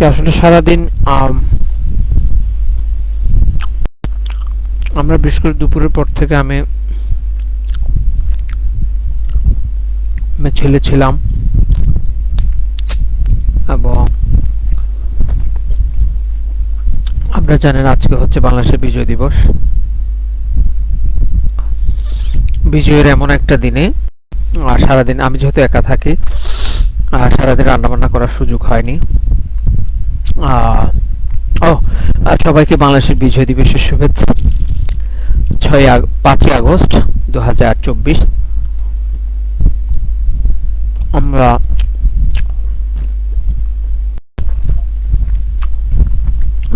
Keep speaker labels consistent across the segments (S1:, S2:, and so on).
S1: আজকে আসলে সারাদিন আমরা বিশেষ করে দুপুরের পর থেকে আমি ছেলে ছিলাম এবং আমরা জানেন আজকে হচ্ছে বাংলাদেশের বিজয় দিবস। বিজয়ের এমন একটা দিনে সারাদিন আমি যেহেতু একা থাকি সারাদিন রান্নাবান্না করার সুযোগ হয়নি। সবাইকে বাংলাদেশের বিজয় দিবসের শুভেচ্ছা। 5ই আগস্ট 2024 আমরা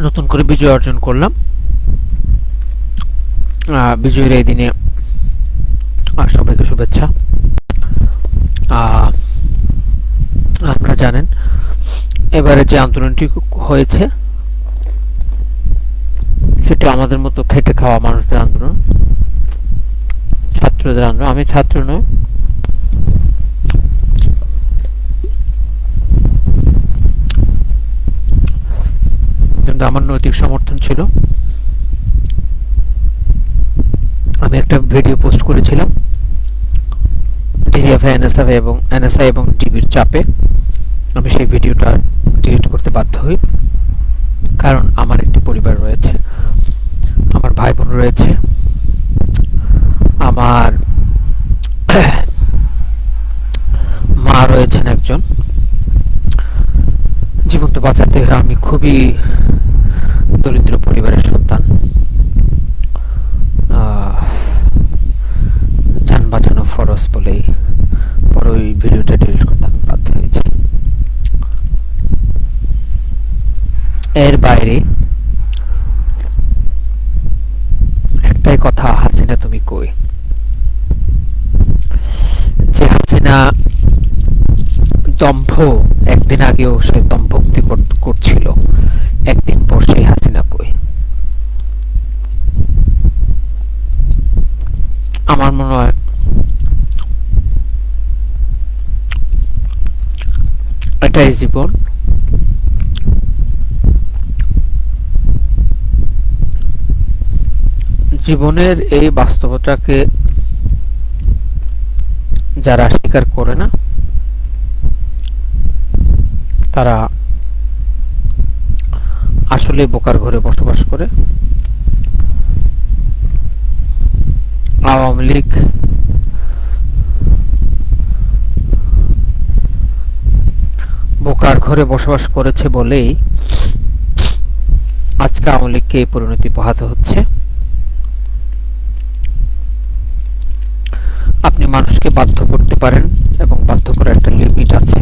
S1: নতুন করে বিজয় অর্জন করলাম। বিজয়ের এই দিনে সবাইকে শুভেচ্ছা। আপনারা জানেন এবারে যে আন্দোলনটি হয়েছে সেটা আমাদের মতো খেটে খাওয়া মানুষদের আন্দোলন, ছাত্রদের আন্দোলন। আমি ছাত্র নই, কিন্তু আমার নৈতিক সমর্থন ছিল। আমি একটা ভিডিও পোস্ট করেছিলাম ডিজিএফআই, এনএসআই এবং টিভির চাপে আমি সেই ভিডিওটা ডিলিট করতে বাধ্য হই, কারণ আমার একটি পরিবার রয়েছে, আমার ভাই বোন রয়েছে, আমার মা রয়েছেন একজন। জীবন তো বাঁচাতে হয়। আমি খুবই দরিদ্র পরিবারের সন্তান। যান বাঁচানো ফরজ বলেই পরে ওই ভিডিওটা ডিলিট করতে আমি বাধ্য হয়েছি। এর বাইরে একটাই কথা, হাসিনা তুমি কই? যে হাসিনা দম্ভ, একদিন আগেও সে দম্ভক্তি করছিল, একদিন পর সেই হাসিনা কই? আমার মনে হয় এটাই জীবন। জীবনের এই বাস্তবতাকে যারা স্বীকার করে না তারা আসলে বোকার ঘরে বসবাস করে। আওয়ামী লীগ বোকার ঘরে বসবাস করেছে বলেই আজকে আওয়ামী লীগকে এই পরিণতি পোহাতে হচ্ছে। আপনি মানুষকে বাধ্য করতে পারেন এবং বাধ্য করার একটা লিমিট আছে।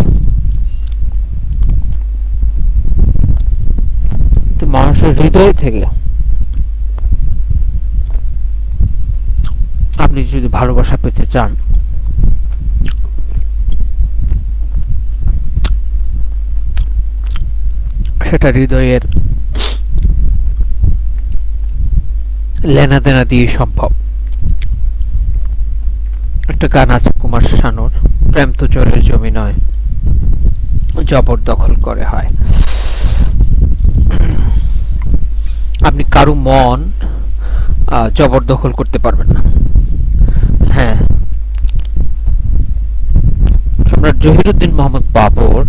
S1: তো মানুষের হৃদয় থেকে আপনি যদি ভালোবাসা পেতে চান, সেটা হৃদয়ের লেনা দেনা দিয়ে সম্ভব। একটা গান আছে কুমার শানুর, প্রেম তো চোরের জমি নয়, জবরদখল করে হয়। আপনি কারো মন জবরদখল করতে পারবেন না। হ্যাঁ, সম্রাট জহিরুদ্দিন মোহাম্মদ বাবর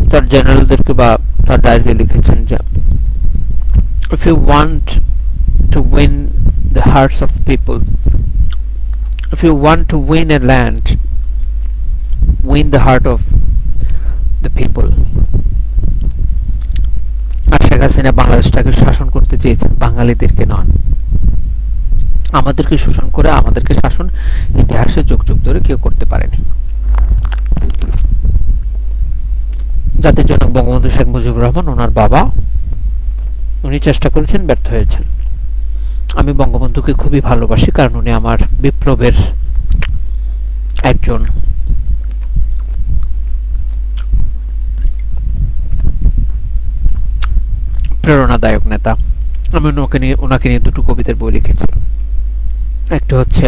S1: তার জেনারেলদেরকে বা তার ডায়েরিতে লিখেছেন যে if you want to win the hearts of people, if you want to win a land, win the heart of the people. আর শেখ হাসিনা বাংলাদেশটাকে শাসন করতে চেয়েছেন, বাঙালিদেরকে নন। আমাদেরকে শোষণ করে আমাদেরকে শাসন ইতিহাসে যুগ যুগ ধরে কেউ করতে পারেনি। জাতির জনক বঙ্গবন্ধু শেখ মুজিবুর রহমান, ওনার বাবা, উনি চেষ্টা করেছেন, ব্যর্থ হয়েছেন। আমি বঙ্গবন্ধুকে খুবই ভালোবাসি, কারণ উনি আমার বিপ্লবের একজন প্রেরণাদায়ক নেতা। আমি ওনাকে নিয়ে দুটো কবিতার বই লিখেছি। একটা হচ্ছে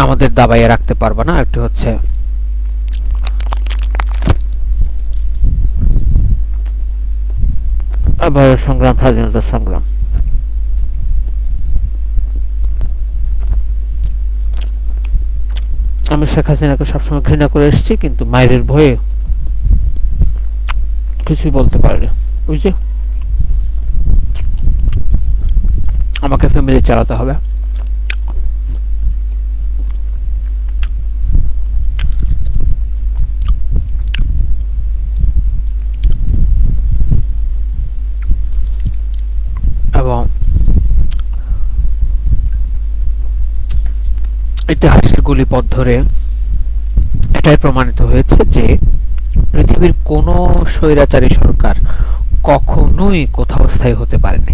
S1: আমাদের দাবাইয়ে রাখতে পারবে না। একটি হচ্ছে সংগ্রাম, স্বাধীনতা সংগ্রাম। আমি শেখ হাসিনাকে সবসময় ঘৃণা করে এসেছি, কিন্তু মায়ের ভয়ে কিছুই বলতে পারিনি। ওই যে আমাকে ফ্যামিলি চালাতে হবে। এবং ইতিহাসের গলিপথ ধরে এটাই প্রমাণিত হয়েছে যে পৃথিবীর কোনো স্বৈরাচারী সরকার কখনোই কোথাও স্থায়ী হতে পারেনি।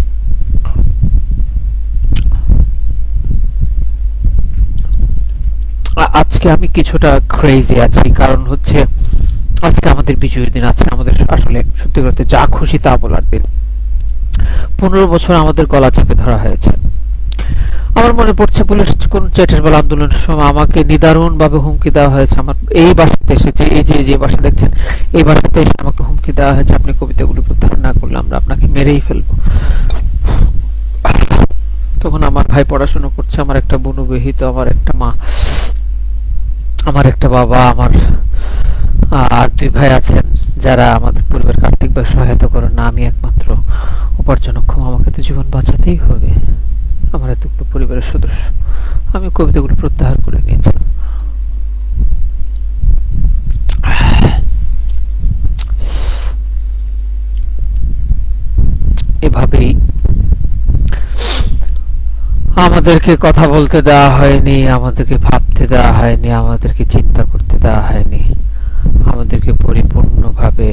S1: আজকে আমি কিছুটা ক্রেজি আছি, কারণ হচ্ছে আজকে আমাদের বিজয়ের দিন। আজকে আমাদের আসলে সত্যি করতে যা খুশি তা বলার দিন। 15 বছর আমাদের গলা চেপে ধরা হয়েছে। আমার মনে পড়ছে পুলিশ কোন চেটের বেলা আন্দোলনের সময় আমাকে নিদারুণ ভাবে হুমকি দেওয়া হয়েছে। আমার এই বাসাতে এসেছে, এই যে বাসা দেখছেন, এই বাসাতে এসে আমাকে হুমকি দেওয়া হয়েছে, আপনি কবিতাগুলো প্রত্যাহার না করলে আমরা আপনাকে মেরেই ফেলবো। তখন আমার ভাই পড়াশোনা করছে, আমার একটা বোন বিবাহিত, আমার একটা মা, আমার একটা বাবা, আমার আর 2 ভাই আছেন যারা আমাদের পরিবারকে আর্থিকভাবে সহায়তা করেন না। আমি একমাত্র উপার্জনক্ষম। আমাকে তো জীবন বাঁচাতেই হবে, আমার এতগুলো পরিবারের সদস্য। আমি কবিতাগুলো প্রত্যাহার করে নিয়েছিলাম। এভাবেই আমাদেরকে কথা বলতে দেওয়া হয়নি, আমাদেরকে ভাবতে দেওয়া হয়নি, আমাদেরকে চিন্তা করতে দেওয়া হয়নি, আমাদেরকে পরিপূর্ণভাবে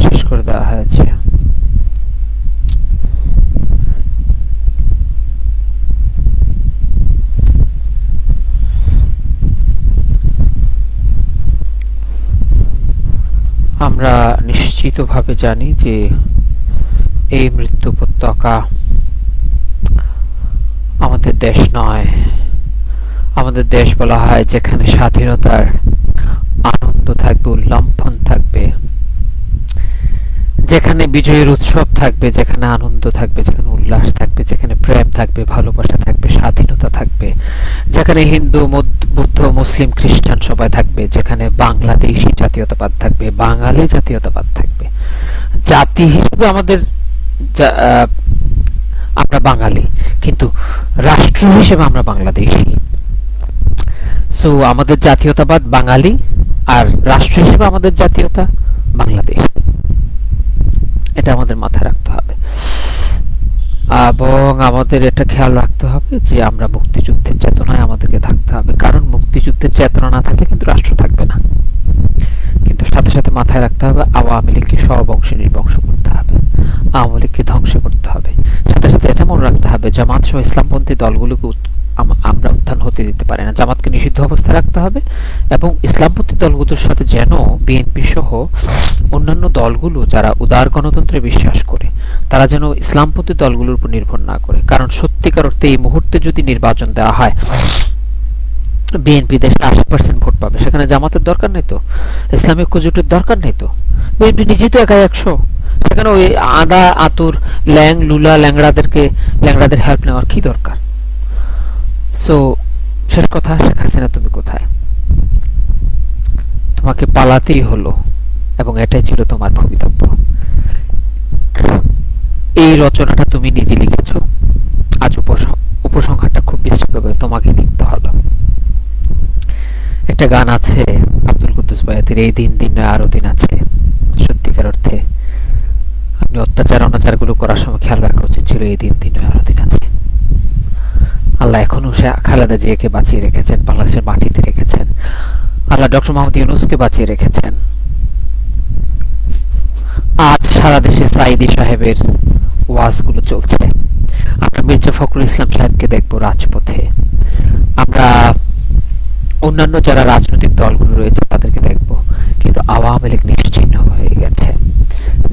S1: শেষ করে দেওয়া হয়েছে। আমরা নিশ্চিতভাবে জানি যে এই মৃত্যু উপত্যকা আমাদের দেশ নয়। আমাদের দেশ বলা হয় যেখানে স্বাধীনতার আনন্দ থাকবে, উল্লম্ফন থাকবে, যেখানে বিজয়ের উৎসব থাকবে, যেখানে আনন্দ থাকবে, যেখানে উল্লাস থাকবে, যেখানে প্রেম থাকবে, ভালোবাসা থাকবে, স্বাধীনতা থাকবে, যেখানে হিন্দু, বৌদ্ধ, মুসলিম, খ্রিস্টান সবাই থাকবে, যেখানে বাংলাদেশি জাতীয়তাবাদ থাকবে, বাঙালি জাতীয়তাবাদ থাকবে। জাতি হিসেবে আমাদের আমরা বাঙালি, কিন্তু রাষ্ট্র হিসেবে আমরা বাংলাদেশি। সো আমাদের জাতীয়তাবাদ বাঙালি, আর রাষ্ট্র হিসেবে আমাদের জাতীয়তা বাংলাদেশ। এটা আমাদের মাথায় রাখতে হবে। এবং আমাদের এটা খেয়াল রাখতে হবে যে আমরা মুক্তিযুদ্ধের চেতনায় আমাদেরকে থাকতে হবে, কারণ মুক্তিযুদ্ধের চেতনা না থাকলে কিন্তু রাষ্ট্র থাকবে না। কিন্তু সাথে সাথে মাথায় রাখতে হবে আওয়ামী লীগকে সব অংশে নির্বংশ করতে হবে, আওয়ামী লীগকে ধ্বংস করতে হবে। সাথে সাথে এটা মনে রাখতে হবে জামাত সহ ইসলামপন্থী দলগুলোকে আমরা উত্থান হতে দিতে পারি না। জামাতকে নিষিদ্ধ অবস্থায় রাখতে হবে, এবং ইসলামপন্থী দলগুলোর সাথে যেন বিএনপি সহ অন্যান্য দলগুলো যারা উদার গণতন্ত্রে বিশ্বাস করে তারা যেন ইসলামপন্থী দলগুলোর উপর নির্ভর না করে। কারণ সত্যিকার অর্থে এই মুহূর্তে যদি নির্বাচন দেওয়া হয়, বিএনপি দেশে 80% ভোট পাবে, সেখানে জামাতের দরকার নেই তো, ইসলামিক জোটের দরকার নেই তো, বিএনপি নিজেই তো একাই 100। সেখানে ওই আদা আতুর লুলা ল্যাংড়াদের হেল্প নেওয়ার কি দরকার? সো শেষ কথা, শেখ হাসিনা তুমি কোথায়? তোমাকে পালাতেই হলো, এবং এটাই ছিল তোমার ভবিতব্য। এই রচনাটা তুমি নিজে লিখেছ, আজ উপসংহারটা খুব বিশ্রীভাবে তোমাকে লিখতে হলো। একটা গান আছে আব্দুল কুদ্দুস বয়াতির, এই দিন দিন নয় আরো দিন আছে। সত্যিকার অর্থে আপনি অত্যাচার অনাচারগুলো করার সময় খেয়াল রাখা উচিত ছিল এই দিন দিন নয় আরো দিন আছে। আল্লাহ এখনো সে খালেদা জিয়াকে বাঁচিয়ে রেখেছেন, বাংলাদেশের মাটিতে রেখেছেন। আল্লাহ ডক্টর মোহাম্মদ ইউনূসকে বাঁচিয়ে রেখেছেন। আজ সারা দেশে সাইদি সাহেবের ওয়াজগুলো চলছে। আমরা মির্জা ফখরুল ইসলাম সাহেবকে দেখবো রাজপথে। আমরা অন্যান্য যারা রাজনৈতিক দলগুলো রয়েছে তাদেরকে দেখবো, কিন্তু আওয়ামী লীগ নিশ্চিহ্ন হয়ে গেছে,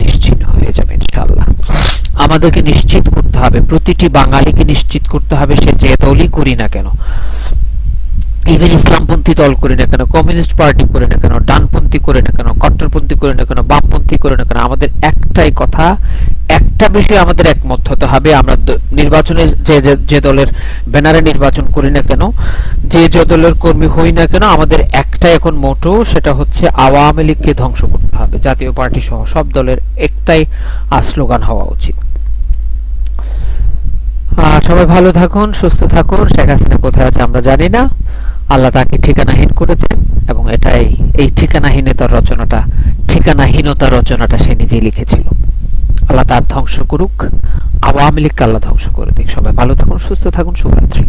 S1: নিশ্চিহ্ন হয়ে যাবে ইনশাআল্লাহ। আমাদেরকে নিশ্চিত করতে হবে, প্রতিটি বাঙালিকে নিশ্চিত করতে হবে, সে যে দলই করি না কেন, ইভেন ইসলামপন্থী দল করি না কেন, কমিউনিস্ট পার্টি করে না কেন, ডানপন্থী করে না কেন, কট্টরপন্থী করে না কেন, বামপন্থী করে না কেন, আমাদের একটাই কথা, একটা বিষয়ে আমাদের একমত হতে হবে। আমরা নির্বাচনে যে দলের ব্যানারে নির্বাচন করি না কেন, যে দলের কর্মী হই না কেন, আমাদের একটাই এখন মোটো, সেটা হচ্ছে আওয়ামী লীগকে ধ্বংস করতে হবে। জাতীয় পার্টি সহ সব দলের একটাই স্লোগান হওয়া উচিত। সবাই ভালো থাকুন, সুস্থ থাকুন। শেখ হাসিনা কোথায় আছে আমরা জানি না, আল্লাহ তাকে ঠিকানাহীন করেছেন, এবং এই ঠিকানাহীনতার রচনাটা সে নিজেই লিখেছিল। আল্লাহ তার ধ্বংস করুক, আওয়ামী লীগকে আল্লাহ ধ্বংস করে দিক। সবাই ভালো থাকুন, সুস্থ থাকুন, শুভরাত্রি।